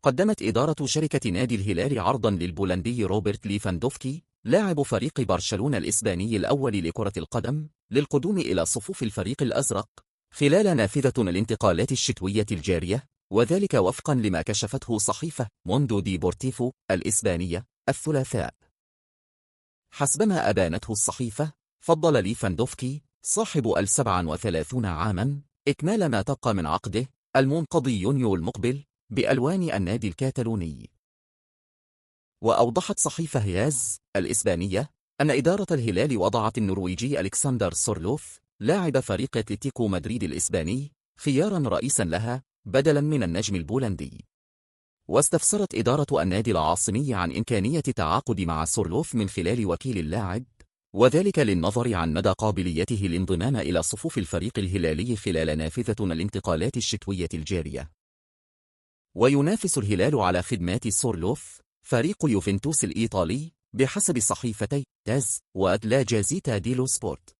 قدمت إدارة شركة نادي الهلال عرضا للبولندي روبرت ليفاندوفسكي لاعب فريق برشلونة الإسباني الأول لكرة القدم للقدوم إلى صفوف الفريق الأزرق خلال نافذة الانتقالات الشتوية الجارية، وذلك وفقا لما كشفته صحيفة موندو ديبورتيفو الإسبانية الثلاثاء. حسبما أبانته الصحيفة، فضل ليفاندوفسكي صاحب 37 عاما إكمال ما تبقى من عقده المنقضي يونيو المقبل بألوان النادي الكاتالوني. وأوضحت صحيفة هياز الإسبانية أن إدارة الهلال وضعت النرويجي ألكسندر سورلوث لاعب فريق أتلتيكو مدريد الإسباني خيارا رئيسا لها بدلا من النجم البولندي. واستفسرت إدارة النادي العاصمي عن إمكانية التعاقد مع سورلوث من خلال وكيل اللاعب، وذلك للنظر عن مدى قابليته الانضمام إلى صفوف الفريق الهلالي خلال نافذة الانتقالات الشتوية الجارية. وينافس الهلال على خدمات سورلوث فريق يوفنتوس الإيطالي بحسب صحيفتي تاز ولا جازيتا ديلو سبورت.